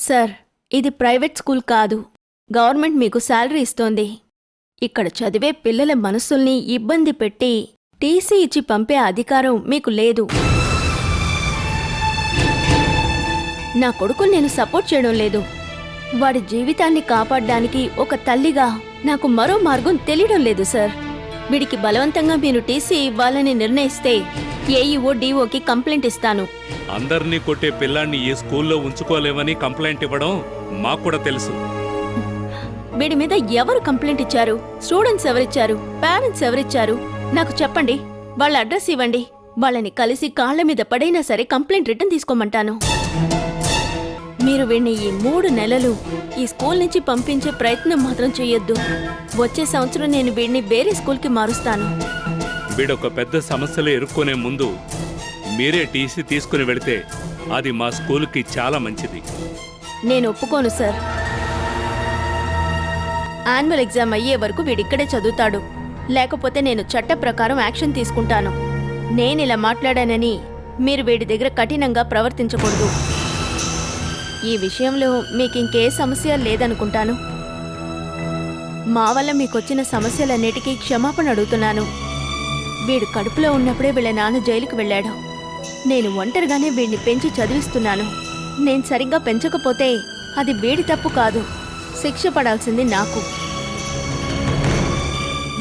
Sir, ఇది private school కాదు. Government మీకు శాలరీ ఇస్తోంది. ఇక్కడ చదివే పిల్లల మనసుల్ని ఇబ్బంది పెట్టి టీసీ ఇచ్చి పంపే అధికారం మీకు లేదు. నా కొడుకుని నేను సపోర్ట్ చేయడం లేదు. వాడి జీవితాన్ని కాపాడడానికి ఒక తల్లిగా నాకు మరో మార్గం తెలియడం లేదు సార్. వీడికి బలవంతంగా మీరు టీసీ ఇవ్వాలని నిర్ణయిస్తే ఏఈఓ డీఓకి కంప్లైంట్ ఇస్తాను. అందర్నీ కొట్టే పిల్లాన్ని ఈ స్కూల్లో ఉంచుకోలేమని కంప్లైంట్ ఇవ్వడం మాకు కూడా తెలుసు. వీడి మీద ఎవరు కంప్లైంట్ ఇచ్చారు? స్టూడెంట్స్ ఎవరిచ్చారు? పేరెంట్స్ ఎవరిచ్చారు? నాకు చెప్పండి. వాళ్ళ అడ్రస్ ఇవ్వండి. వాళ్ళని కలిసి కాళ్ల మీద పడైనా సరే కంప్లైంట్ రిటర్న్ తీసుకోమంటాను. మీరు వీడిని ఈ 3 నెలలు ఈ స్కూల్ నుంచి పంపించే ప్రయత్నం మాత్రం చేయొద్దు. వచ్చే సంవత్సరం నేను వీడిని వేరే స్కూల్కి మారుస్తాను. వీడొక పెద్ద సమస్యలు ఎదుర్కొనే ముందు మీరే టీసీ తీసుకుని వెళితే అది మా స్కూల్కి చాలా మంచిది. నేను ఒప్పుకోను సార్. యాన్యువల్ ఎగ్జామ్ అయ్యే వరకు వీడిక్కడే చదువుతాడు. లేకపోతే నేను చట్ట ప్రకారం యాక్షన్ తీసుకుంటాను. నేనిలా మాట్లాడానని మీరు వీడి దగ్గర కఠినంగా ప్రవర్తించకూడదు. ఈ విషయంలో మీకింకే సమస్య లేదనుకుంటాను. మా వల్ల మీకొచ్చిన సమస్యలన్నిటికీ క్షమాపణ అడుగుతున్నాను. వీడు కడుపులో ఉన్నప్పుడే వీళ్ళ నాన్న జైలుకి వెళ్ళాడు. నేను ఒంటరిగానే వీడిని పెంచి చదివిస్తున్నాను. నేను సరిగ్గా పెంచకపోతే అది వీడి తప్పు కాదు, శిక్ష పడాల్సింది నాకు.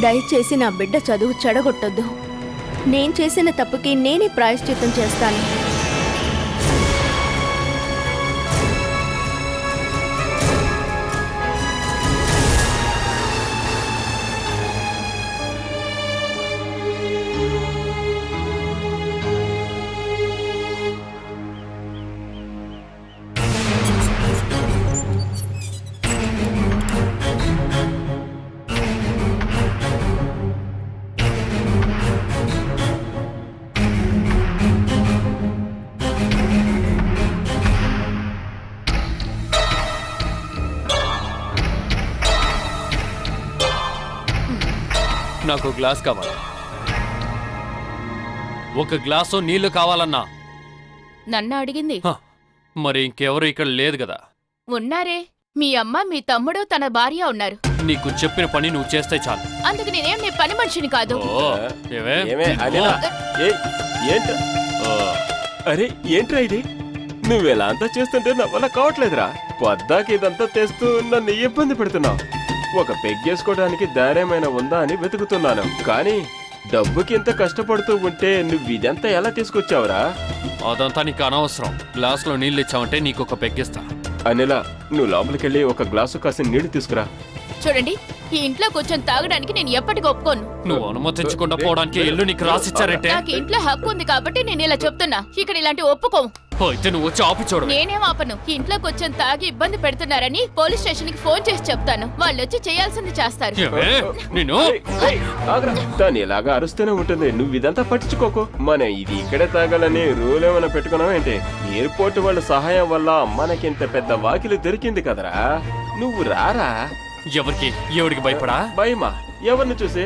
దయచేసి నా బిడ్డ చదువు చెడగొట్టొద్దు. నేను చేసిన తప్పుకి నేనే ప్రాయశ్చిత్తం చేస్తాను. నాకు గ్లాస్ కావాలి. ఒక గ్లాసు నీళ్లు కావాలన్నా నన్ను అడిగింది. మరి ఇంకెవరు ఇక్కడ లేదు కదా? ఉన్నారే, మీ అమ్మ మీ తమ్ముడు తన భార్య ఉన్నారు. నీకు చెప్పిన పని నువ్వు చేస్తే చాలు. అందుకు నేనేం నీ పని మనిషిని కాదు. అరే ఏంట్రా ఇది? నువ్వెలా అంతా చేస్తుంటే నా వల్ల కావట్లేదురా. పొద్దాకి ఇదంతా తెస్తూ నన్ను ఇబ్బంది పెడుతున్నావు. ఒక పెగ్గేసుకోవడానికి దారేమైనా ఉందా అని వెతుకుతున్నాను. కానీ డబ్బుకి ఇంత కష్టపడుతూ ఉంటే నువ్వు ఇదంతా ఎలా తీసుకొచ్చావురా? అదంతా నీకు అనవసరం. గ్లాస్ లో నీళ్ళు ఇచ్చావంటే నీకు ఒక పెగ్గిస్తా. అనిలా, నువ్వు లోపలికెళ్ళి ఒక గ్లాసు కాసిన నీళ్లు తీసుకురా. చూడండి, ఈ ఇంట్లో కొంచెం తాగడానికి నేను ఎప్పటికీ ఒప్పుకోను. నువ్వు అనుమతించకుండా పోవడానికి ఇల్లు నీకు రాసిచ్చారంటే నాకు ఇంట్లో హక్కు ఉంది కాబట్టి నేను ఇలా చెప్తున్నా. ఇక్కడ ఇలాంటి ఒప్పుకోము. అయితే నువ్వు వచ్చి ఆపి చూడు. నేనేం ఆపను. ఇంట్లో కొంచెం తాగి ఇబ్బంది పెడుతున్నారని పోలీస్ స్టేషన్ కి ఫోన్ చేసి చెప్తాను. వాళ్ళు వచ్చి చేయాల్సింది చేస్తారు. దాని ఇలాగా అరుస్తూనే ఉంటుంది. నువ్వు ఇదంతా పట్టించుకోకు. మన ఇది ఇక్కడే తాగాలని రూల్ ఏమైనా పెట్టుకున్నావు ఏంటి? ఎయిర్పోర్ట్ వాళ్ళ సహాయం వల్ల మనకింత పెద్ద వాకిలి దొరికింది కదరా. నువ్వు రారా. ఎవరికి భయపడా? భయమా? ఎవరిని చూసి?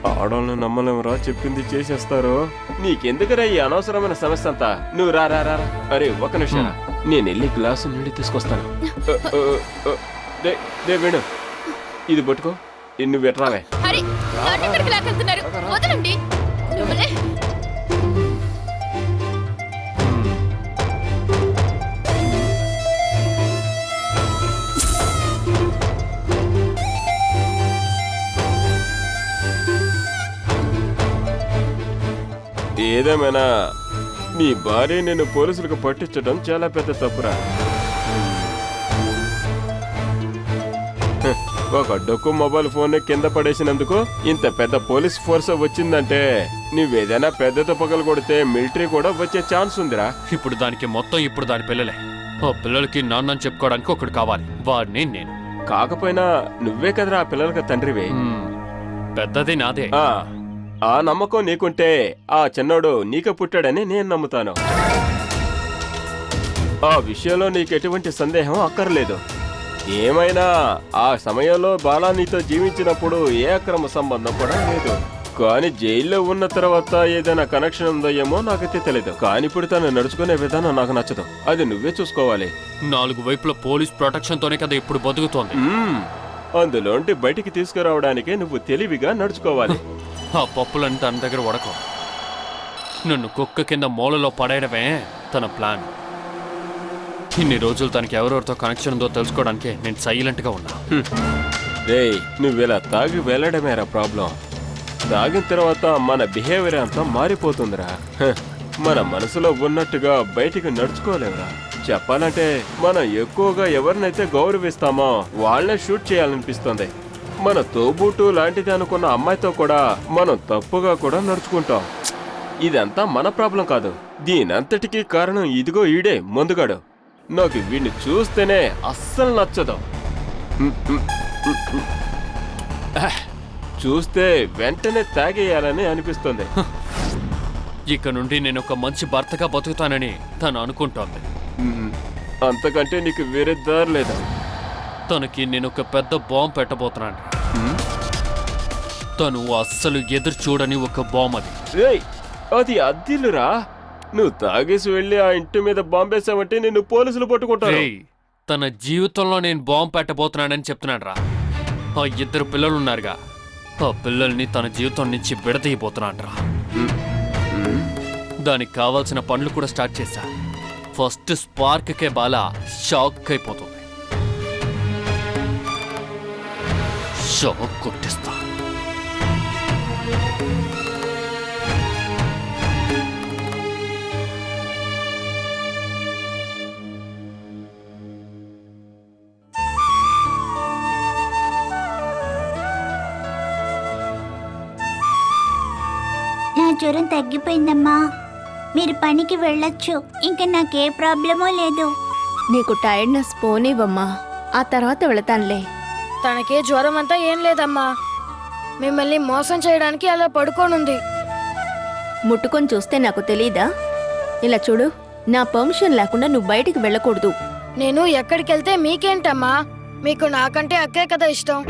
ఆడవాళ్ళని నమ్మలేమురా, చెప్పింది చేసేస్తారు. నీకెందుకురా ఈ అనవసరమైన సమస్య అంతా? నువ్వు రారా. అరే ఒక నిమిషం, నేను వెళ్ళి గ్లాసు నీళ్ళు తీసుకొస్తాను. వేణు, ఇది పట్టుకో. నువ్వు ఎట్రావే. వదలండి. ఏదేమైనా నీ భార్య నిన్ను పోలీసులకు పట్టించడం చాలా పెద్ద తప్పురా. ఒక డొక్కు మొబైల్ ఫోన్ కింద పడేసినందుకు ఇంత పెద్ద పోలీస్ ఫోర్స్ వచ్చిందంటే నువ్వేదైనా పెద్ద పగలు కొడితే మిలిటరీ కూడా వచ్చే ఛాన్స్ ఉందిరా. ఇప్పుడు దాని పిల్లలే. ఆ పిల్లలకి నాన్నని చెప్పుకోవడానికి ఒకడు కావాలి. వాడిని నేను కాకపోయినా నువ్వే కదరా ఆ పిల్లలకి తండ్రివి. పెద్దది నాదే. ఆ నమ్మకం నీకుంటే ఆ చిన్నోడు నీకే పుట్టాడని నేను నమ్ముతాను. ఆ విషయంలో నీకెటువంటి సందేహం అక్కర్లేదు. ఏమైనా ఆ సమయంలో బాలా నీతో జీవించినప్పుడు ఏ అక్రమ సంబంధం కూడా లేదు. కానీ జైల్లో ఉన్న తర్వాత ఏదైనా కనెక్షన్ ఉందో ఏమో నాకైతే తెలియదు. కానీ ఇప్పుడు తను నడుచుకునే విధానం నాకు నచ్చదు. అది నువ్వే చూసుకోవాలి. 4 వైపుల పోలీస్ ప్రొటెక్షన్ తోనే కదా ఇప్పుడు బతుకుతోంది. అందులోంటి బయటికి తీసుకురావడానికే నువ్వు తెలివిగా నడుచుకోవాలి. ఆ పప్పులని తన దగ్గర ఉడకం. నన్ను కుక్క కింద మూలలో పడేయడమే తన ప్లాన్. ఇన్ని రోజులు తనకి ఎవరెవరితో కనెక్షన్ ఉందో తెలుసుకోవడానికి నేను సైలెంట్గా ఉన్నా. రేయ్, నువ్విలా తాగి వెళ్ళడమేరా ప్రాబ్లం. తాగిన తర్వాత మన బిహేవియర్ అంతా మారిపోతుందిరా. మన మనసులో ఉన్నట్టుగా బయటికి నడుచుకోలేవురా. చెప్పాలంటే మనం ఎక్కువగా ఎవరినైతే గౌరవిస్తామో వాళ్ళనే షూట్ చేయాలనిపిస్తుంది. మన తోబూటు లాంటిది అనుకున్న అమ్మాయితో కూడా మనం తప్పుగా కూడా నడుచుకుంటాం. ఇదంతా మన ప్రాబ్లం కాదు. దీనంతటికీ కారణం ఇదిగో ఈడే మందుగాడు. నాకు వీడిని చూస్తేనే అస్సలు నచ్చదు. చూస్తే వెంటనే తాగేయాలని అనిపిస్తుంది. ఇక నుండి నేను ఒక మంచి భర్తగా బతుకుతానని తను అనుకుంటోంది. అంతకంటే నీకు వేరే దారి లేదా? తనకి నేను ఒక పెద్ద బాంబు పెట్టబోతున్నాను. తను అస్సలు ఎదురు చూడని ఒక బాంబు అది. రేయ్, అది అద్దిల్లురా. నువ్వు తాగేసి వెళ్ళి ఆ ఇంటి మీద బాంబేసావంటే నిన్ను పోలీసులు పట్టుకుంటారు. రేయ్, తన జీవితంలో నేను బాంబు పెట్టబోతున్నానని చెప్తున్నాడు రా. ఆ 2 పిల్లలు ఉన్నారుగా, ఆ పిల్లల్ని తన జీవితం నుంచి విడదీయబోతున్నాడు రా. దానికి కావాల్సిన పనులు కూడా స్టార్ట్ చేశా. ఫస్ట్ స్పార్క్కే బాలా షాక్ అయిపోతుంది. షాక్ కొట్టిస్తా. నా జ్వరం తగ్గిపోయిందమ్మా. మీరు పనికి వెళ్ళొచ్చు. ఇంకా నాకే ప్రాబ్లమో లేదు. నీకు టైర్డ్నెస్ పోనివ్వమ్మా, ఆ తర్వాత వెళతానులే. తనకే జ్వరం అంతా ఏం లేదమ్మా. మిమ్మల్ని మోసం చేయడానికి అలా పడుకోనుంది. ముట్టుకొని చూస్తే నాకు తెలీదా? ఇలా చూడు, నా పర్మిషన్ లేకుండా నువ్వు బయటికి వెళ్ళకూడదు. నేను ఎక్కడికి వెళ్తే మీకేంటమ్మా? మీకు నాకంటే అక్కే కదా ఇష్టం.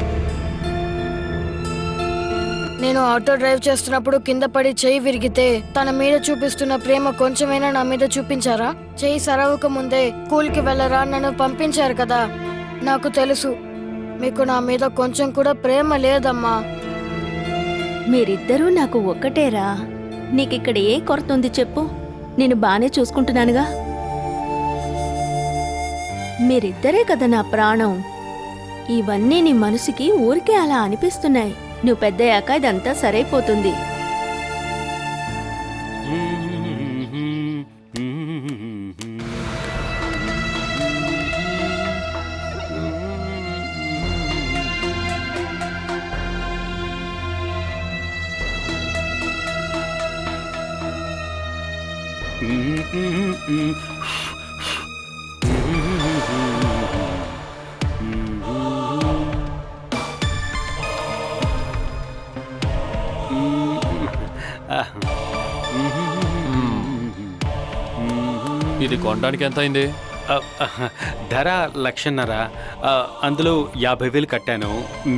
నేను ఆటో డ్రైవ్ చేస్తున్నప్పుడు కింద పడి చెయ్యి విరిగితే తన మీద చూపిస్తున్న ప్రేమ కొంచెమైనా నా మీద చూపించారా? చెయ్యి సరవక ముందే స్కూల్కి వెళ్ళరా నన్ను పంపించారు కదా. నాకు తెలుసు మీకు నా మీద కొంచెం కూడా ప్రేమ లేదమ్మా. మీరిద్దరూ నాకు ఒక్కటేరా. నీకిక్కడ ఏ కొరత ఉంది చెప్పు? నేను బానే చూసుకుంటున్నానుగా. మీరిద్దరే కదా నా ప్రాణం. ఇవన్నీ నీ మనసుకి ఊరికే అలా అనిపిస్తున్నాయి. నువ్వు పెద్దయ్యాక ఇదంతా సరైపోతుంది. ఇది కొనడానికి ఎంత అయింది? ధర 1,00,000. అందులో 50,000 కట్టాను.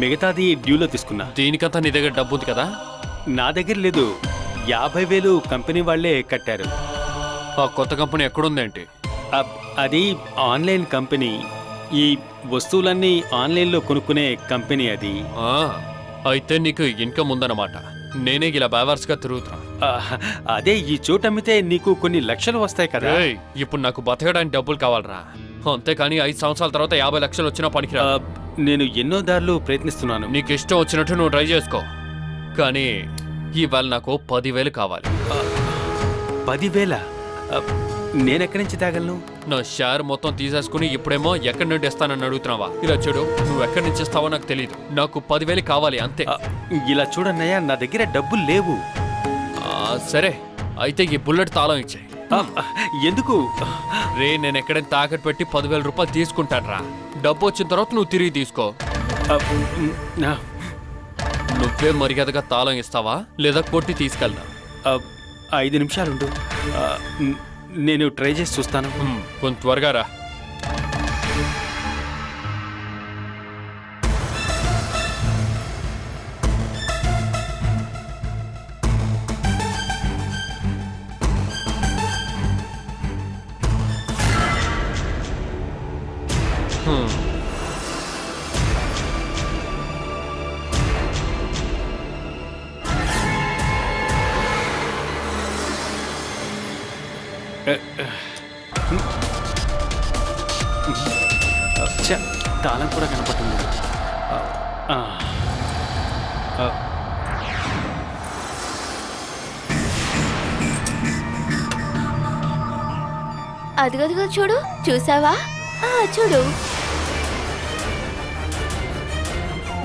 మిగతాది డ్యూలో తీసుకున్నా. దీనికంతా నీ దగ్గర డబ్బు ఉంది కదా? నా దగ్గర లేదు. 50,000 కంపెనీ వాళ్ళే కట్టారు. ఆ కొత్త కంపెనీ ఎక్కడుందేంటి? అది ఆన్లైన్ కంపెనీ. ఈ వస్తువులన్నీ ఆన్లైన్లో కొనుక్కునే కంపెనీ అది. అయితే నీకు ఇన్కమ్ ఉందన్నమాట. నేనే ఇలా బ్యావర్స్గా తిరుగుతున్నా. అదే ఈ చోటు అమ్మితే నీకు కొన్ని లక్షలు వస్తాయి కదా. ఇప్పుడు నాకు బతకడానికి డబ్బులు కావాలరా. అంతేకాని 5 సంవత్సరాల తర్వాత 50 లక్షలు వచ్చినా పనికిరా. నేను ఎన్నో దారులు ప్రయత్నిస్తున్నాను. నీకు ఇష్టం వచ్చినట్టు నువ్వు ట్రై చేసుకో. కానీ ఇవాళ నాకు 10,000 కావాలి. 10,000? నేనెక్కడి నుంచి తాగలను? నా షేర్ మొత్తం తీసేసుకుని ఇప్పుడేమో ఎక్కడి నుండి ఇస్తానని అడుగుతున్నావా? ఇలా చూడు, నువ్వు ఎక్కడి నుంచి ఇస్తావో నాకు తెలియదు. నాకు 10,000 కావాలి అంతే. ఇలా చూడన్నయ్య, నా దగ్గర డబ్బులు లేవు. సరే, అయితే ఈ బుల్లెట్ తాళం ఇచ్చాయి. ఎందుకు రే? నేను ఎక్కడైనా తాకట్టు పెట్టి 10,000 రూపాయలు తీసుకుంటాను రా. డబ్బు వచ్చిన తర్వాత నువ్వు తిరిగి తీసుకో. నువ్వే మర్యాదగా తాళం ఇస్తావా లేదా కొట్టి తీసుకెళ్దా? 5 నిమిషాలుండు. నేను ట్రై చేసి చూస్తాను. కొంచెం త్వరగా రా. ఛ, తాళం కూడా కనపడుతుంది. అదిగదిగో చూడు, చూసావా? చూడు,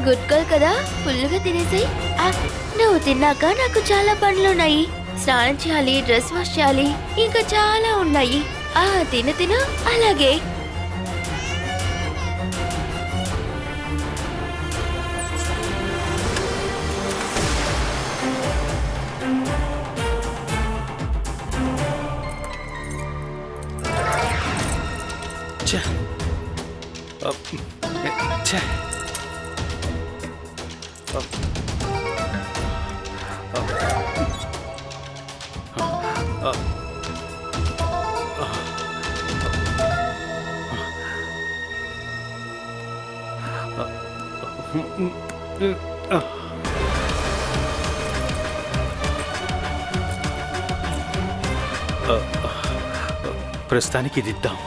గుడ్ కదా, ఫుల్గా తినేసాయి. నువ్వు తిన్నాక నాకు చాలా పనులున్నాయి. స్నానం చేయాలి, డ్రెస్ వాష్ చేయాలి, ఇంకా చాలా ఉన్నాయి. తిను తిను, అలాగే. ఛ, ఛ. ప్రస్తుతానికి ఇది ఇద్దాం.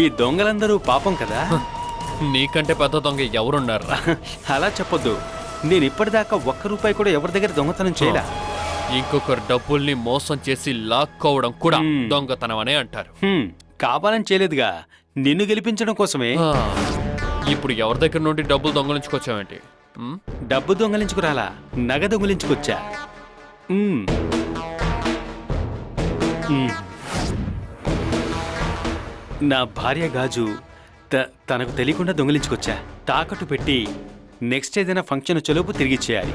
ఈ దొంగలందరూ పాపం కదా. నీకంటే పెద్ద దొంగ ఎవరున్నారు? అలా చెప్పొద్దు. నేను ఇప్పటిదాకా ₹1 కూడా ఎవరి దగ్గర దొంగతనం చేయలే. ఇంకొకరు డబ్బుల్ని మోసం చేసి లాక్కోవడం కూడా దొంగతనం అనే అంటారు. కావాలని చేయలేదుగా, నిన్ను గెలిపించడం కోసమే. ఇప్పుడు ఎవరి దగ్గర నుండి డబ్బులు దొంగలించుకొచ్చావేంటి? డబ్బు దొంగలించుకురాలా, నగ దొంగలించుకొచ్చా. నా భార్య గాజు తనకు తెలియకుండా దొంగలించుకొచ్చా. తాకట్టు పెట్టి నెక్స్ట్ ఏదైనా ఫంక్షన్ వచ్చేలోపు తిరిగిచ్చేయాలి.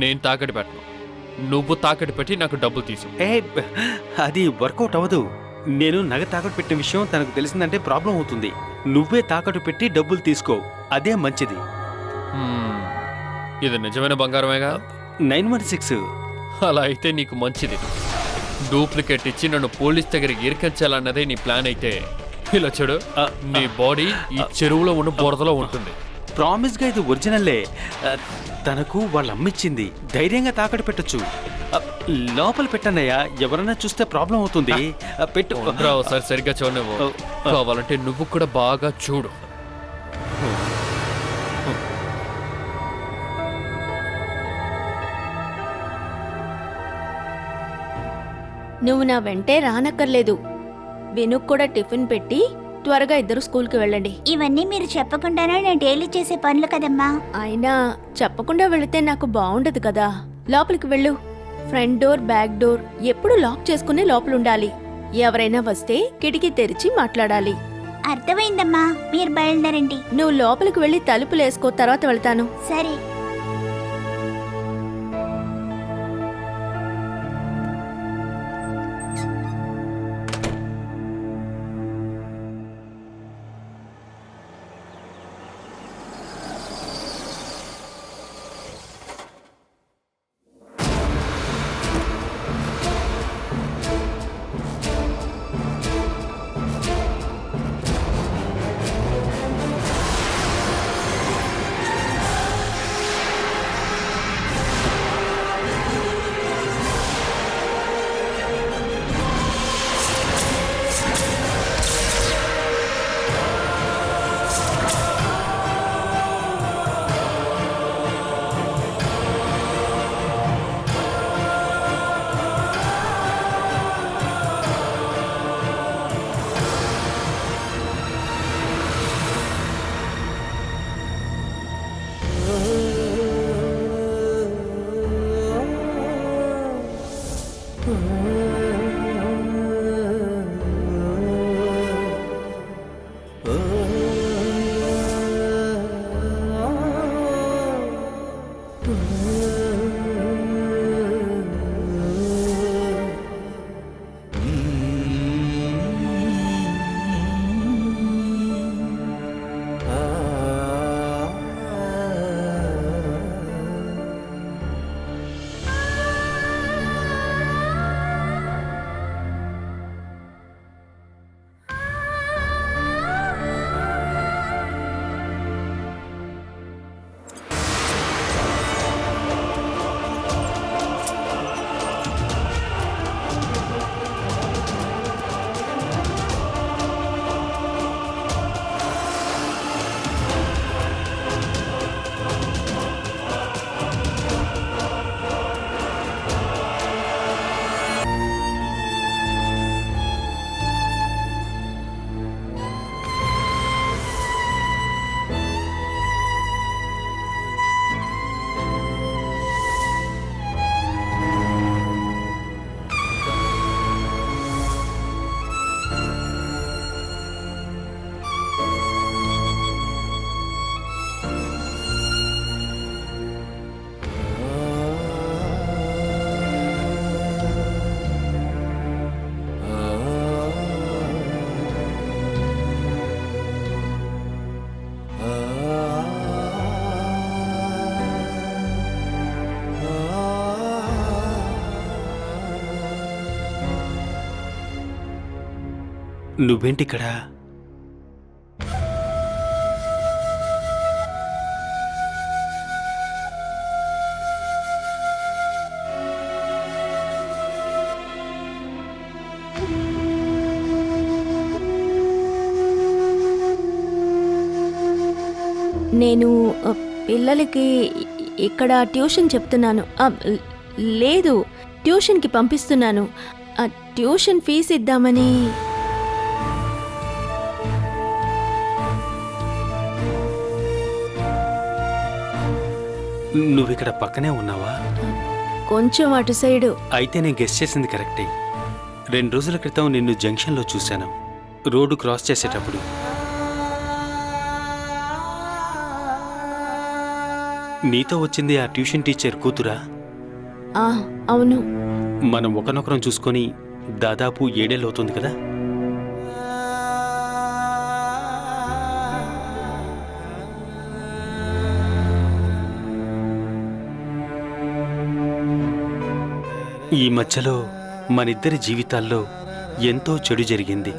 నేను తాకట్టు పెట్టను, నువ్వు తాకట్టు పెట్టి నాకు డబ్బులు తీసు. అది వర్కౌట్ అవ్వదు. నేను నగ తాకట్టు పెట్టిన విషయం తనకు తెలిసిందంటే ప్రాబ్లం అవుతుంది. నువ్వే తాకట్టు పెట్టి డబ్బులు తీసుకో, అదే మంచిది. ఇది నిజమైన బంగారమేగా? 916. అలా అయితే నీకు మంచిది. డూప్లికేట్ ఇచ్చి నన్ను పోలీస్ దగ్గరికి ఇరికించాలన్నదే నీ ప్లాన్ అయితే ఇలా చూడు, నీ బాడీ ఈ చెరువులో ఉన్న బురదలో ఉంటుంది. ప్రామిస్ గా ఇది ఒరిజినల్లే. తనకు వాళ్ళు అమ్మిచ్చింది. ధైర్యంగా తాకట్టు పెట్టొచ్చు. లోపల పెట్టన్నయ్యా, ఎవరన్నా చూస్తే ప్రాబ్లం అవుతుంది. పెట్టు. ఒకసారి సరిగ్గా చూడవు, కావాలంటే నువ్వు కూడా బాగా చూడు. నువ్వు నా వెంటే రానక్కర్లేదు. వినుకు కూడా టిఫిన్ పెట్టి త్వరగా ఇద్దరు స్కూల్కి వెళ్ళండి. ఇవన్నీ మీరు చెప్పకుండానే నేను డైలీ చేసే పనులు కదమ్మా. అయినా చెప్పకుండా వెళితే నాకు బాగుండదు కదా. లోపలికి వెళ్ళు. ఫ్రంట్ డోర్, బ్యాక్ డోర్ ఎప్పుడు లాక్ చేసుకుని లోపలుండాలి. ఎవరైనా వస్తే కిటికీ తెరిచి మాట్లాడాలి. అర్థమైందమ్మా, మీరు బయలుదేరండి. నువ్వు లోపలికి వెళ్ళి తలుపులేసుకో, తర్వాత వెళ్తాను. సరే. నువ్వేంటిక్కడ? నేను పిల్లలకి ఇక్కడ ట్యూషన్ చెప్తున్నాను. లేదు, ట్యూషన్కి పంపిస్తున్నాను. ట్యూషన్ ఫీజు ఇద్దామని. నువ్విక్కడ పక్కనే ఉన్నావా? కొంచెం అటు సైడు. అయితే నేను గెస్ చేసింది కరెక్టే. 2 రోజుల క్రితం నిన్ను జంక్షన్లో చూశాను, రోడ్డు క్రాస్ చేసేటప్పుడు. నీతో వచ్చింది ఆ ట్యూషన్ టీచర్ కూతురా? అవును. మనం ఒకనొకరం చూసుకొని దాదాపు 7 ఏళ్ళు అవుతుంది కదా. ఈ మధ్యలో మనిద్దరి జీవితాల్లో ఎంతో చెడు జరిగింది.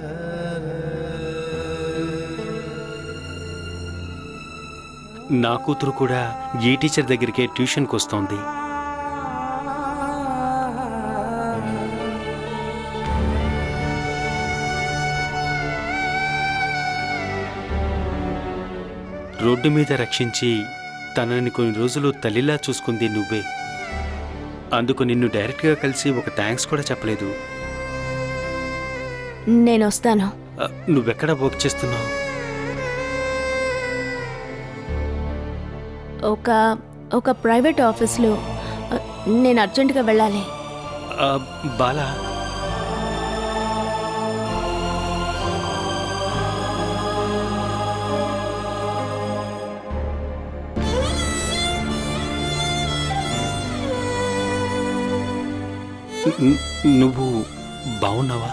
నా కూతురు కూడా ఈ టీచర్ దగ్గరికే ట్యూషన్కి వస్తోంది. రోడ్డు మీద రక్షించి తనని కొన్ని రోజులు తల్లిలా చూసుకుంది నువ్వే. అందుకు నిన్ను డైరెక్ట్గా కలిసి ఒక థ్యాంక్స్ కూడా చెప్పలేదు. నేను వస్తాను. నువ్వెక్కడ వర్క్ చేస్తున్నావు? ఒక ప్రైవేట్ ఆఫీస్లో. నేను అర్జెంటుగా వెళ్ళాలి. బాలా, నువ్వు బాగున్నావా?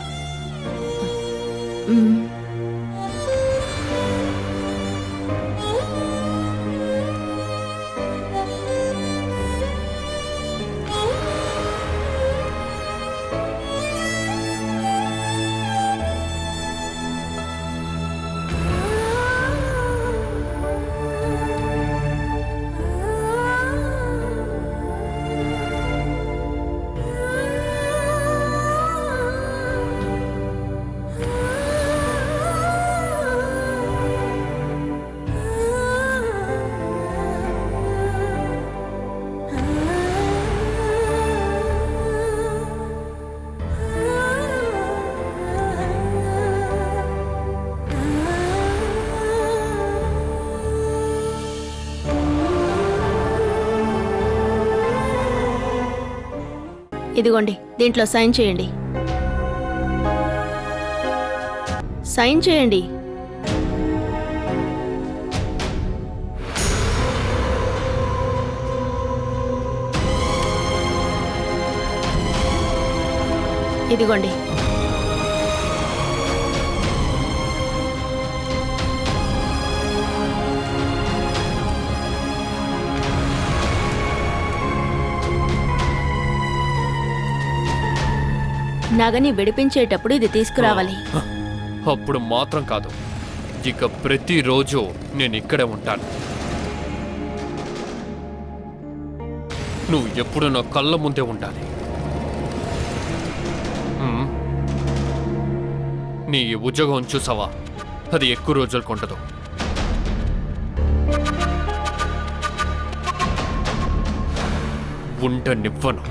ఇదిగోండి, దీంట్లో సైన్ చేయండి. సైన్ చేయండి. ఇదిగోండి. నగని విడిపించేటప్పుడు ఇది తీసుకురావాలి. అప్పుడు మాత్రం కాదు, ఇక ప్రతిరోజు నేను ఇక్కడే ఉంటాను. నువ్వు ఎప్పుడు నా కళ్ళ ముందే ఉండాలి. నీ ఉద్యోగం చూసావా, అది ఎక్కువ రోజులకు ఉండదు. ఉండనివ్వను.